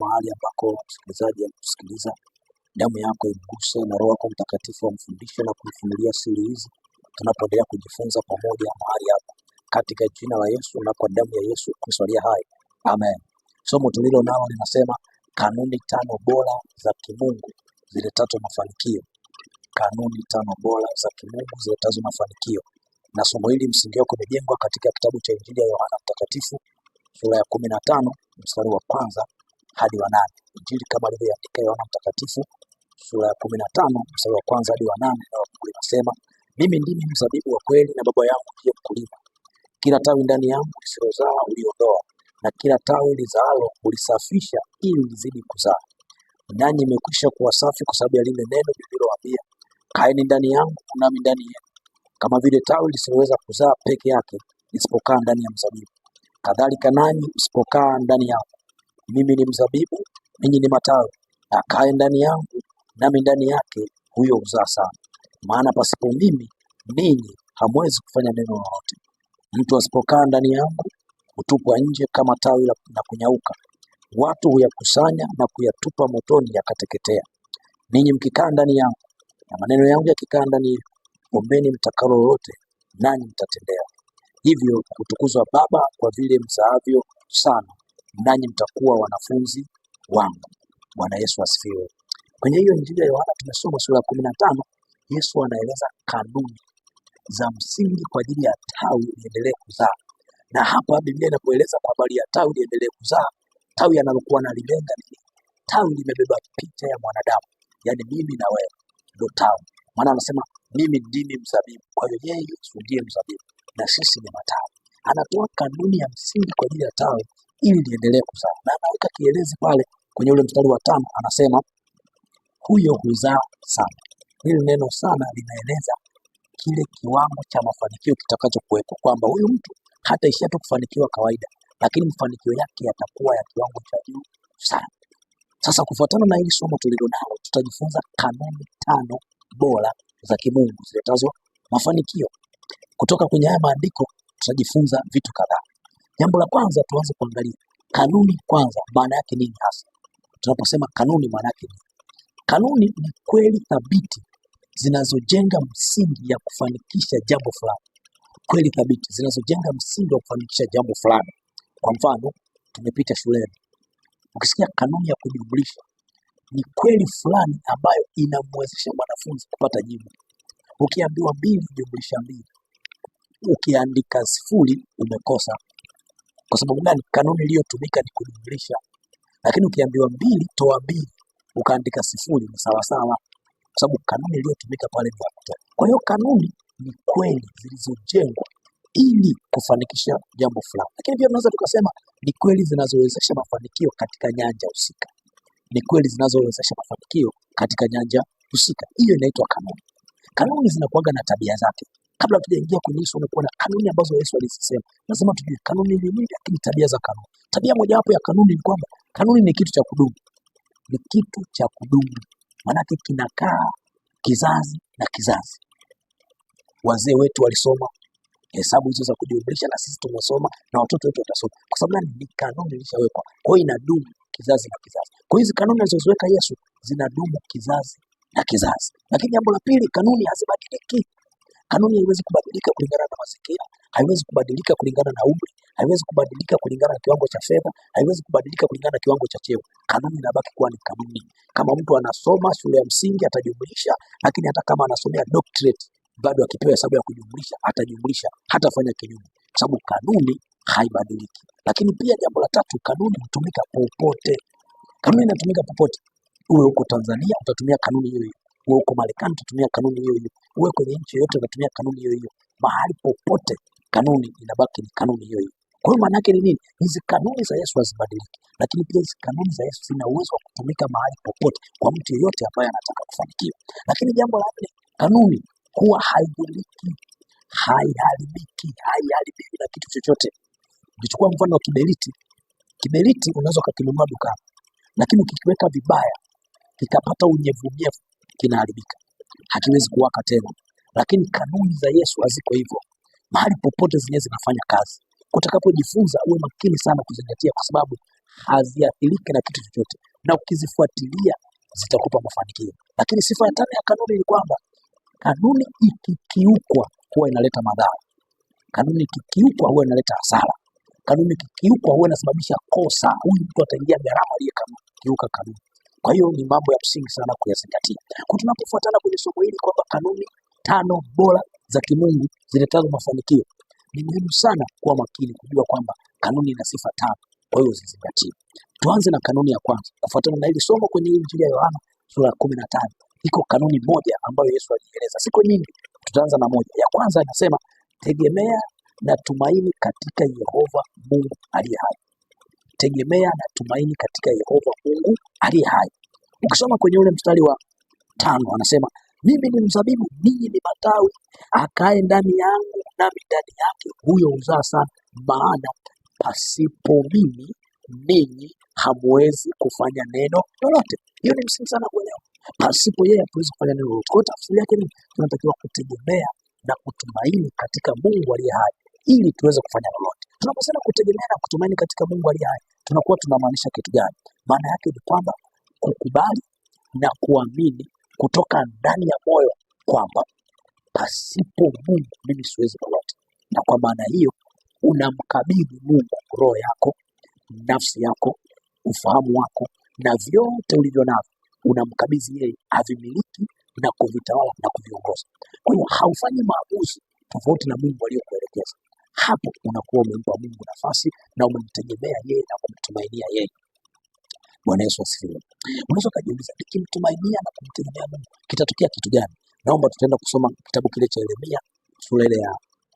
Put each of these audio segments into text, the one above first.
mahali ambako msikilizaji anakusikiliza, damu yako imguse na Roho yako Mtakatifu amfundishe na kumfunulia siri hizi tunapoendelea kujifunza pamoja mahali hapa, katika jina la Yesu na kwa damu ya Yesu Kristo aliye hai, amen. Somo tulilo nalo linasema kanuni 5 bora za kimungu ziletazo mafanikio. Kanuni 5 bora za kimungu ziletazo mafanikio. Na somo hili msingi wake umejengwa katika kitabu cha Injili ya Yohana Mtakatifu sura ya 15 mstari wa kwanza hadi wa 8. Injili kama ilivyoandika Yohana Mtakatifu sura ya 15 mstari wa kwanza hadi wa 8, na Mungu linasema, mimi ndimi mzabibu wa kweli na Baba yangu ndiye mkulima. Kila tawi ndani yangu lisilozaa uliondoa, na kila tawi lizaalo ulisafisha ili lizidi kuzaa. Nanyi mmekwisha kuwa safi kwa sababu ya lile neno nililowaambia. Kaeni ndani yangu nami ndani yenu. Kama vile tawi lisiloweza kuzaa peke yake lisipokaa ndani ya mzabibu, kadhalika nanyi msipokaa ndani yangu. Mimi ni mzabibu, ninyi ni matawi. Akae ndani yangu nami ndani yake, huyo huzaa sana. Maana pasipo mimi ninyi hamwezi kufanya neno lolote. Mtu asipokaa ndani yangu hutupwa nje kama tawi na kunyauka. Watu huyakusanya na kuyatupa motoni yakateketea. Ninyi mkikaa ndani yangu na maneno yangu yakikaa ndani yenu, ombeni mtakalo lolote nanyi mtatendewa. Hivyo kutukuzwa Baba kwa vile mzaavyo sana, nanyi mtakuwa wanafunzi wangu. Bwana Yesu asifiwe. Kwenye hiyo Injili ya Yohana tumesoma sura ya 15, Yesu anaeleza kanuni za msingi kwa ajili ya tawi liendelee kuzaa. Na hapa Biblia inapoeleza kwa habari ya tawi liendelee kuzaa, tawi analokuwa analilenga ni tawi limebeba picha ya mwanadamu, yaani mimi na wewe ndio tawi. Maana anasema mimi ndimi mzabibu, kwa hiyo yeye Yesu ndiye mzabibu na sisi ni matawi. Anatoa kanuni ya msingi kwa ajili ya tawi ili liendelee kuzaa, na anaweka kielezi pale kwenye ule mstari wa 5, anasema huyo huzaa sana. Hili neno sana linaeleza kile kiwango cha mafanikio kitakacho kuwepo, kwamba huyu mtu hataishia tu kufanikiwa kawaida, lakini mafanikio yake yatakuwa ya kiwango cha juu sana. Sasa kufuatana na hili somo tulilonalo, tutajifunza kanuni 5 bora za kimungu ziletazo mafanikio. Kutoka kwenye haya maandiko tutajifunza vitu kadhaa. Jambo la kwanza, tuanze kuangalia kanuni kwanza, maana yake nini hasa. Tunaposema kanuni, maana yake nini? Kanuni ni kweli thabiti zinazojenga msingi ya kufanikisha jambo fulani. Kweli thabiti zinazojenga msingi wa kufanikisha jambo fulani. Kwa mfano, tumepita shuleni, ukisikia kanuni ya kujumlisha, ni kweli fulani ambayo inamwezesha mwanafunzi kupata jibu. Ukiambiwa 2 jumlisha 2, ukiandika 0 umekosa. Kwa sababu gani? Kanuni iliyotumika ni kujumlisha. Lakini ukiambiwa 2 toa 2, ukaandika 0 ni sawa sawa, kwa sababu kanuni iliyotumika pale ni ya kutoa. Kwa hiyo kanuni ni kweli zilizojengwa ili kufanikisha jambo fulani. Lakini pia tunaweza tukasema ni kweli zinazowezesha mafanikio katika nyanja husika. Ni kweli zinazowezesha mafanikio katika nyanja husika. Hiyo inaitwa kanuni. Kanuni zinakuwa na tabia zake. Kabla tujaingia kwenye somo, kuna kanuni ambazo Yesu alizisema. Lazima tujue kanuni ni nini, lakini tabia za kanuni. Tabia mojawapo ya kanuni ni kwamba kanuni ni kitu cha kudumu. Ni kitu cha kudumu. Maana kinakaa kizazi na kizazi. Wazee wetu walisoma hesabu hizo za kujumlisha, na sisi tumesoma na watoto wetu watasoma. Kwa sababu ni kanuni ilishawekwa. Kwa hiyo inadumu kizazi na kizazi. Kwa hiyo hizo kanuni alizoweka Yesu zinadumu kizazi na kizazi. Lakini jambo la pili, kanuni hazibadiliki. Kanuni haiwezi kubadilika kulingana na mazingira, haiwezi kubadilika kulingana na umri, haiwezi kubadilika kulingana na kiwango cha fedha, haiwezi kubadilika kulingana na kiwango cha cheo. Kanuni inabaki kuwa ni kanuni. Kama mtu anasoma shule ya msingi atajumlisha, lakini hata kama anasomea doctorate bado akipewa hesabu ya kujumlisha atajumlisha, hatafanya kinyume, kwa sababu kanuni haibadiliki. Lakini pia jambo la tatu, kanuni hutumika popote. Kanuni inatumika popote. Uwe huko Tanzania utatumia kanuni hiyo hiyo. Uwe huko Marekani utatumia kanuni hiyo hiyo. Uwe kwenye nchi yoyote utatumia kanuni hiyo hiyo. Mahali popote kanuni inabaki ni kanuni hiyo hiyo. Kwa hiyo maana yake ni nini? Hizi kanuni za Yesu hazibadiliki, lakini pia hizi kanuni za Yesu zina uwezo wa kutumika mahali popote kwa mtu yeyote ambaye anataka kufanikiwa. Lakini jambo la nne, kanuni huwa haibadiliki, haiharibiki na kitu chochote. Ukichukua mfano wa kiberiti, kiberiti unaweza kukinunua dukani, lakini ukikiweka vibaya kikapata unyevunyevu kinaharibika, hakiwezi kuwaka tena. Lakini kanuni za Yesu haziko hivyo. Mahali popote zenyewe zinafanya kazi. Utakapojifunza uwe makini sana kuzingatia, kwa sababu haziathiriki na kitu chochote, na ukizifuatilia zitakupa mafanikio. Lakini sifa ya tano ya kanuni ni kwamba kanuni ikikiukwa huwa inaleta madhara. Kanuni ikikiukwa huwa inaleta hasara. Kanuni ikikiukwa huwa inasababisha kosa. Huyu mtu ataingia gharama aliyekiuka kanuni. Kwa hiyo ni mambo ya msingi sana kuyazingatia. Kwa tunapofuatana kwenye somo hili kwamba kanuni 5 bora za kimungu ziletazo mafanikio, ni muhimu sana kuwa makini kujua kwamba kanuni ina sifa 5. Kwa hiyo uzizingatie. Tuanze na kanuni ya kwanza. Kufuatana na hili somo kwenye Injili ya Yohana sura ya 15, iko kanuni moja ambayo Yesu alieleza. Siko nyingi, tutaanza na moja. Ya kwanza inasema tegemea na tumaini katika Yehova Mungu aliye hai. Tegemea na tumaini katika Yehova Mungu aliye hai. Ukisoma kwenye ule mstari wa 5 anasema mimi ni mzabibu, ninyi ni matawi, akae ndani yangu nami ndani yake, huyo huzaa sana, maana pasipo mimi ninyi hamwezi kufanya neno lolote. Hiyo ni msingi sana kuelewa. Pasipo yeye hatuwezi kufanya neno lolote. Kwa tafsiri yake ni tunatakiwa kutegemea na kutumaini katika Mungu aliye hai ili tuweze kufanya lolote. Tunaposema kutegemea na kutumaini katika Mungu aliye hai, tunakuwa tunamaanisha kitu gani? Maana yake ni kwamba kukubali na kuamini kutoka ndani ya moyo kwamba pasipo Mungu mimi siwezi lolote. Na kwa maana hiyo unamkabidhi Mungu roho yako, nafsi yako, ufahamu wako na vyote ulivyo navyo, unamkabidhi yeye avimiliki na kuvitawala na kuviongoza. Kwa hiyo haufanyi maamuzi tofauti na Mungu aliyokuelekeza. Hapo unakuwa umempa Mungu nafasi na umemtegemea yeye na kumtumainia yeye. Bwana Yesu asifiwe. Unaweza kujiuliza, nikimtumainia na kumtegemea Mungu kitatokea kitu gani? Naomba tutaenda kusoma kitabu kile cha Yeremia sura ile ya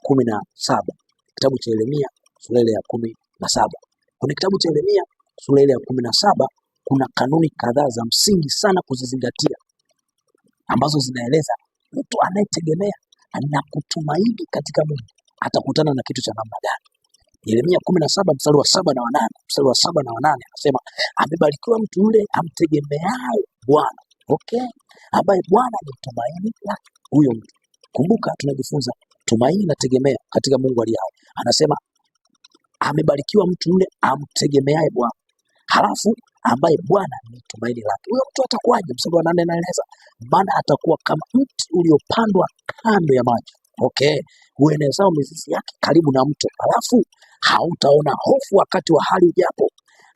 17. Kitabu cha Yeremia sura ile ya 17. Kwenye kitabu cha Yeremia sura ile ya 17 kuna kanuni kadhaa za msingi sana kuzizingatia, ambazo zinaeleza mtu anayetegemea na kutumaini katika Mungu atakutana na kitu cha namna gani. Yeremia 17 mstari wa 7 na 8, mstari wa 7 na 8 anasema amebarikiwa mtu yule amtegemeaye Bwana. Okay? Ambaye Bwana ni tumaini lake. Huyo mtu. Kumbuka tunajifunza tumaini na tegemea katika Mungu aliye hai. Anasema amebarikiwa mtu yule amtegemeaye Bwana. Halafu ambaye Bwana ni tumaini lake. Huyo mtu atakuwaje? Mstari wa 8 anaeleza maana atakuwa kama mti uliopandwa kando ya maji. Okay, uenezao mizizi yake karibu na mto. Halafu hautaona hofu wakati wa hali ujapo,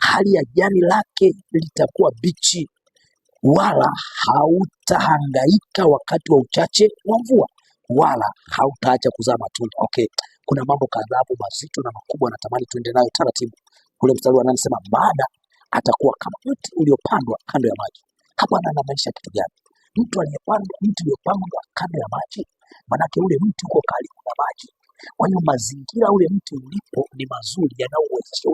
hali ya jani lake litakuwa bichi, wala hautahangaika wakati wa uchache wa mvua, wala hautaacha kuzaa matunda. Okay, kuna mambo kadhaa mazito na makubwa natamani tuende nayo taratibu. Kule mstari wa 8 anasema baada atakuwa kama mti uliopandwa kando ya maji. Hapa anamaanisha kitu gani? Mtu aliyepandwa, mti uliopandwa kando ya maji, manake ule mti uko karibu na maji. Kwa hiyo mazingira ule mti ulipo ni mazuri, yanayowezesha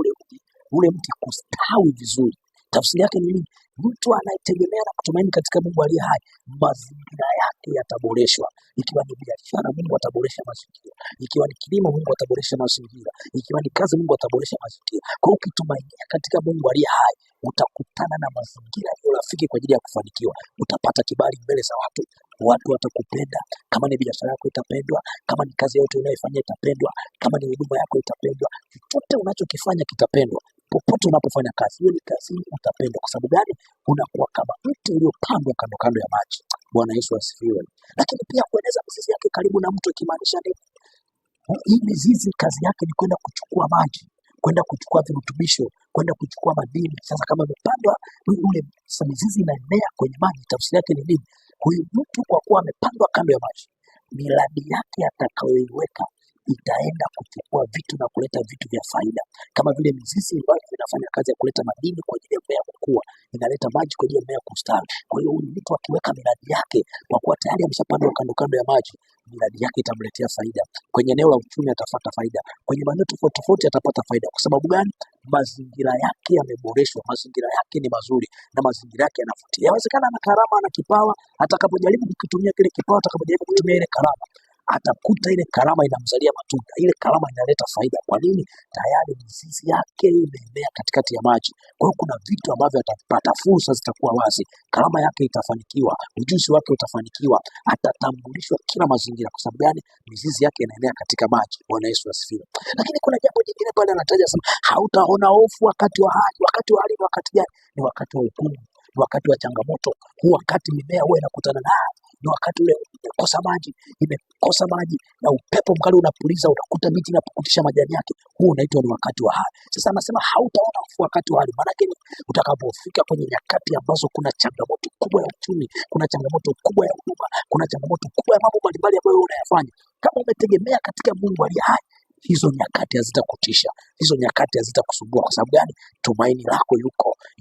ule mti kustawi vizuri. Tafsiri yake ni nini? Mtu anayetegemea na kutumaini katika Mungu aliye hai, mazingira yake yataboreshwa. Ikiwa ni biashara, Mungu ataboresha mazingira. Ikiwa ni kilimo, Mungu ataboresha mazingira. Ikiwa ni kazi, Mungu ataboresha mazingira. Kwa hiyo ukitumainia katika Mungu aliye hai, utakutana na mazingira yaliyo rafiki kwa ajili ya kufanikiwa. Utapata kibali mbele za watu, watu watakupenda. Kama ni biashara yako itapendwa, kama ni kazi yote unayofanya itapendwa, kama ni huduma yako itapendwa. Chochote unachokifanya kitapendwa. Popote unapofanya kazi, hiyo ni kazi utapendwa. Kwa sababu gani? Unakuwa kama mti uliopandwa kando kando ya maji. Bwana Yesu asifiwe. Lakini pia kueneza mizizi yake karibu na mto, ikimaanisha nini? Hii mizizi kazi yake ni kwenda kuchukua maji, kwenda kuchukua virutubisho, kwenda kuchukua madini. Sasa kama amepandwa ule mizizi inaenea kwenye maji, tafsiri yake ni nini? Huyu mtu kwa kuwa amepandwa kando ya maji, miradi yake atakayoiweka itaenda kuchukua vitu na kuleta vitu vya faida, kama vile mizizi ambayo inafanya kazi ya kuleta madini kwa ajili ya mmea kukua, inaleta maji kwa ajili ya mmea kustawi. Kwa hiyo huyu mtu akiweka miradi yake, kwa kuwa tayari ameshapandwa kando kando ya maji, miradi yake itamletea faida. Kwenye eneo la uchumi atapata faida, kwenye maeneo tofauti tofauti atapata faida. Kwa sababu gani? Mazingira yake yameboreshwa, mazingira yake ni mazuri na mazingira yake yanavutia. Yawezekana ana karama na kipawa, atakapojaribu kukitumia kile kipawa, atakapojaribu kutumia ile karama, atakuta ile karama inamzalia matunda, ile karama inaleta faida. Kwa nini? Tayari mizizi yake imeenea katikati ya maji. Kwa hiyo kuna vitu ambavyo atapata, fursa zitakuwa wazi, karama yake itafanikiwa, ujuzi wake utafanikiwa, atatambulishwa kila mazingira. Kwa sababu gani? Mizizi yake inaenea katika maji. Bwana Yesu asifiwe. Lakini kuna jambo jingine pale anataja sana, hautaona hofu wakati wa hali. Wakati wa hali ni wakati gani? Ni wakati wa hukumu, ni wakati wa changamoto. Huu wakati mimea huwa inakutana nayo, ni wakati ule imekosa maji na upepo mkali unapuliza, unakuta miti inapukutisha majani yake. Huu unaitwa ni wakati wa hali. Sasa anasema hautaona hofu wakati wa hali. Maana yake utakapofika kwenye nyakati ambazo kuna changamoto kubwa ya uchumi, kuna changamoto kubwa ya huduma, kuna changamoto kubwa ya mambo mbalimbali ambayo unayafanya, kama umetegemea katika Mungu aliye hai, hizo nyakati hazitakutisha, hizo nyakati hazitakusumbua. Kwa sababu gani? Tumaini lako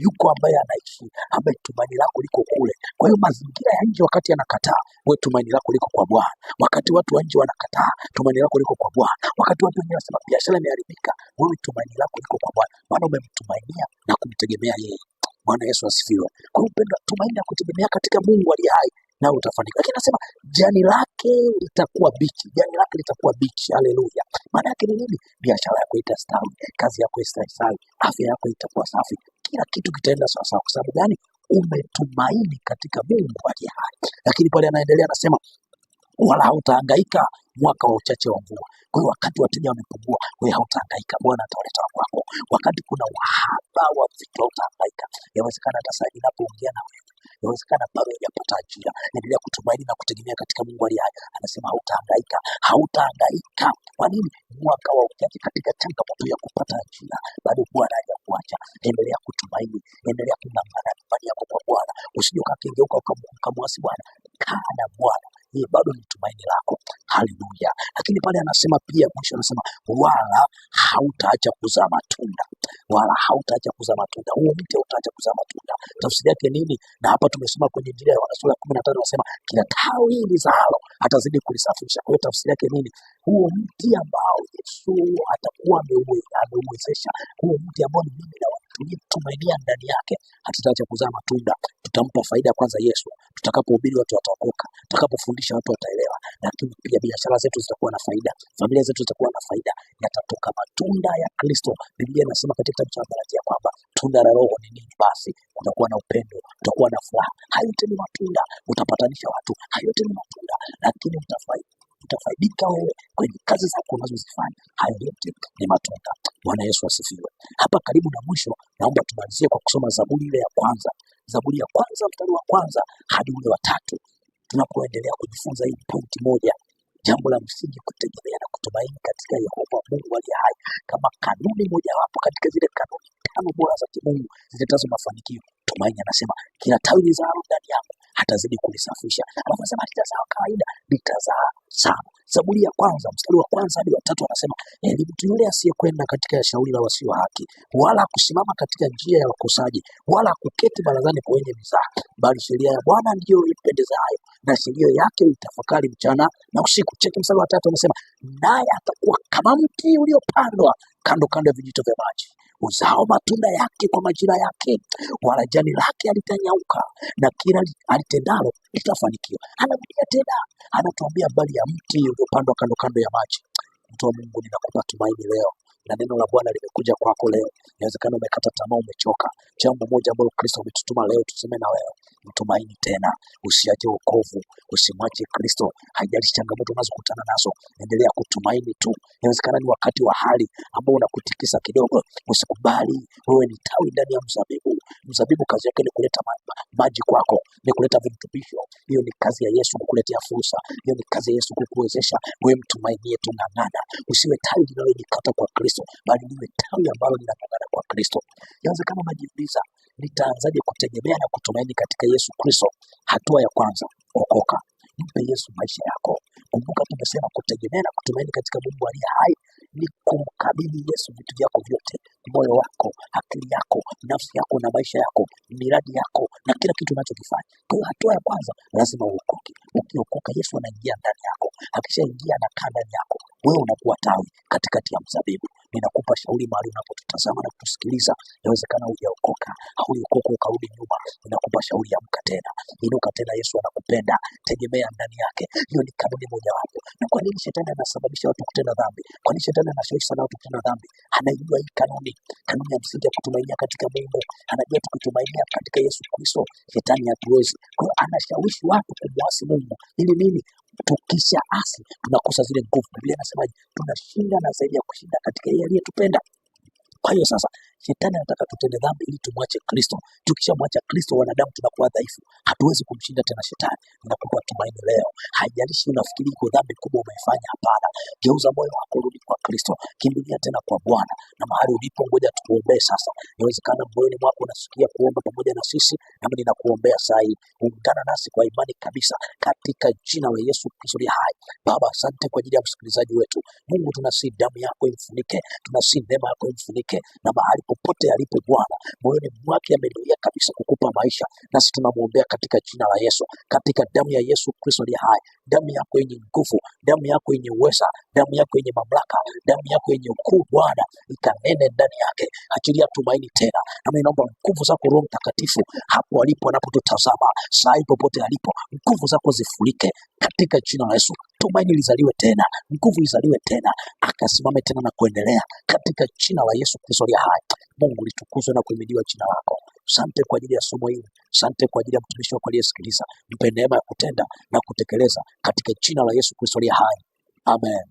yuko ambaye anaishi, ambaye tumaini lako liko kule. Kwa hiyo mazingira ya nje wakati yanakataa, wewe tumaini lako liko kwa Bwana. Wakati watu wa nje wanakataa, tumaini lako liko kwa Bwana. Wakati watu wengine wanasema biashara imeharibika, wewe tumaini lako liko kwa Bwana, maana umemtumainia na kumtegemea yeye. Bwana Yesu asifiwe. Kwa hiyo upendo, tumaini na kutegemea katika Mungu aliye hai, na utafanikiwa. Lakini anasema jani lake litakuwa bichi, jani lake litakuwa bichi. Haleluya! Maana yake ni nini? Biashara yako itastawi, kazi yako itastawi, afya yako itakuwa safi, kila kitu kitaenda sawa sawa. Kwa sababu gani? Umetumaini katika Mungu aliye hai. Lakini pale anaendelea anasema, wala hautahangaika mwaka wa uchache wa mvua. Kwa hiyo wakati wateja wamepungua, wewe hautahangaika, Bwana atawaleta wako. Wakati kuna uhaba wa vitu, hautahangaika. Yawezekana hata sasa ninapoongea na wewe, yawezekana bado hujapata ajira, endelea kutumaini na kutegemea katika Mungu aliye hai. Anasema hautahangaika. Kwa nini? Mwaka wa uchache katika changamoto ya kupata ajira, bado Bwana hajakuacha. Endelea kutumaini, endelea kung'ang'ana imani yako kwa Bwana. Usije ukakengeuka ukamwasi Bwana. Kaa na Bwana, yeye bado ni tumaini lako. Haleluya! Lakini pale anasema pia, mwisho anasema wala hautaacha kuzaa matunda, wala hautaacha kuzaa matunda. Huo mti hautaacha kuzaa matunda. Tafsiri yake nini? Na hapa tumesoma kwenye Injili ya Yohana sura ya 15, anasema kila tawi lizalo atazidi kulisafisha. Kwa hiyo tafsiri yake nini? Huo mti ambao Yesu atakuwa ameuwezesha, huo mti ambao ni mimi na tuliyetumainia ndani yake, hatutaacha kuzaa matunda. Tutampa faida kwanza Yesu. Tutakapohubiri watu wataokoka, tutakapofundisha watu wataelewa, lakini pia biashara zetu zitakuwa na faida, familia zetu zitakuwa na faida, yatatoka matunda ya Kristo. Biblia inasema katika kitabu cha Galatia kwamba tunda la Roho ni nini? Basi kutakuwa na upendo, kutakuwa na furaha. Hayo yote ni matunda. Utapatanisha watu, hayo yote ni matunda. Lakini utafaidika wewe kwenye kazi zako unazozifanya, hayo yote ni matunda. Bwana Yesu asifiwe. Hapa karibu na mwisho, naomba tumalizie kwa kusoma Zaburi ile ya kwanza, Zaburi ya kwanza mstari wa kwanza hadi ule wa 3. Tunapoendelea kujifunza hii pointi moja, jambo la msingi kutegemea na kutumaini katika Yehova Mungu aliye hai, kama kanuni mojawapo katika zile kanuni 5 bora za kimungu ziletazo mafanikio. Tumaini anasema kila tawi lizalo ndani yako hatazidi kulisafisha. Alafu anasema litazaa kawaida, litazaa sana. Zaburi ya kwanza mstari wa kwanza hadi wa 3 anasema ni mtu yule asiyekwenda katika shauri la wasio haki, wala kusimama katika njia ya wakosaji, wala kuketi barazani kwa wenye mizaha, bali sheria ya Bwana ndiyo impendezayo, na sheria yake itafakari mchana na usiku. Cheki mstari wa 3 anasema naye atakuwa kama mti uliopandwa kando kando ya vijito vya maji, uzao matunda yake kwa majira yake, wala jani lake halitanyauka, na kila alitendalo litafanikiwa. Anarudia tena, anatuambia habari ya mti uliopandwa kando kando ya maji. Mtu wa Mungu, ninakupa tumaini leo, na neno la Bwana limekuja kwako leo. Inawezekana umekata tamaa, umechoka. Jambo moja ambalo Kristo ametutuma leo tuseme na wewe, mtumaini tena, usiache wokovu, usimwache Kristo. Haijalishi changamoto unazokutana nazo, endelea kutumaini tu. Inawezekana ni wakati wa hali ambao unakutikisa kidogo, usikubali. Wewe ni tawi ndani ya mzabibu. Mzabibu kazi yake ni kuleta maji kwako, ni kuleta virutubisho. Hiyo ni kazi ya Yesu kukuletea fursa. Hiyo ni kazi ya Yesu kukuwezesha. Wewe mtumainie tu, ng'ang'ana. Usiwe tawi linalojikata kwa Kristo, bali liwe tawi ambalo linang'ang'ana kwa Kristo. Inawezekana unajiuliza, nitaanzaje kutegemea na kutumaini katika Yesu Kristo? Hatua ya kwanza, okoka. Mpe Yesu maisha yako. Kumbuka tumesema kutegemea na kutumaini katika Mungu aliye hai ni kumkabidhi Yesu vitu vyako vyote, moyo wako, akili yako, nafsi yako na maisha yako, miradi yako na kila kitu unachokifanya. Kwa hiyo hatua ya kwanza lazima uokoke. Ukiokoka, Yesu anaingia ndani yako. Akishaingia anakaa ndani yako, wewe unakuwa tawi katikati ya mzabibu. Ninakupa shauri mahali unapotutazama na kutusikiliza, inawezekana hujaokoka au uliokoka ukarudi nyuma. Ninakupa shauri, amka tena, inuka tena. Yesu anakupenda, tegemea ndani yake. Hiyo ni kanuni mojawapo. Na kwa nini shetani anasababisha watu kutenda dhambi? Kwa nini shetani anashawishi sana watu kutenda dhambi? Anaijua hii kanuni, kanuni ya msingi ya kutumainia katika Mungu. Anajua tukitumainia katika Yesu Kristo, shetani hatuwezi. Kwa hiyo anashawishi watu kumwasi Mungu. Ili nini? Tukisha asi tunakosa zile nguvu. Biblia inasemaje? Tunashinda na zaidi ya kushinda katika yeye aliyetupenda. Kwa hiyo sasa shetani anataka tutende dhambi ili tumwache Kristo. Tukishamwacha Kristo, wanadamu tunakuwa dhaifu, hatuwezi kumshinda tena shetani. Ninakupa tumaini leo, haijalishi unafikiri iko dhambi kubwa umeifanya, hapana. Geuza moyo wako, rudi kwa Kristo, kimbilia tena kwa Bwana. Na mahali ulipo, ngoja tukuombee sasa. Inawezekana moyoni mwako unasikia kuomba pamoja na sisi, nami ninakuombea saa hii. Ungana nasi kwa imani kabisa katika jina la Yesu Kristo aliye hai. Baba, asante kwa ajili ya msikilizaji wetu. Mungu, tunasi damu yako imfunike, tunasi neema yako imfunike, na mahali popote alipo Bwana, moyoni mwake amenuia kabisa kukupa maisha, nasi tunamwombea katika jina la Yesu, katika damu ya Yesu Kristo aliye hai. Damu yako yenye nguvu, damu yako yenye uweza, damu yako yenye mamlaka, damu yako yenye ukuu Bwana, ikanene ndani yake. Achilia tumaini tena, nami naomba nguvu zako Roho Mtakatifu hapo alipo, anapotutazama saa hii, popote alipo, nguvu zako zifurike katika jina la Yesu. Tumaini lizaliwe tena, nguvu izaliwe tena, akasimame tena na kuendelea katika jina la Yesu Kristo aliye hai. Mungu, litukuzwe na kuhimidiwa jina lako. Asante kwa ajili ya somo hili, asante kwa ajili ya mtumishi wako aliyesikiliza. Mpe neema ya kutenda na kutekeleza katika jina la Yesu Kristo aliye hai. Amen.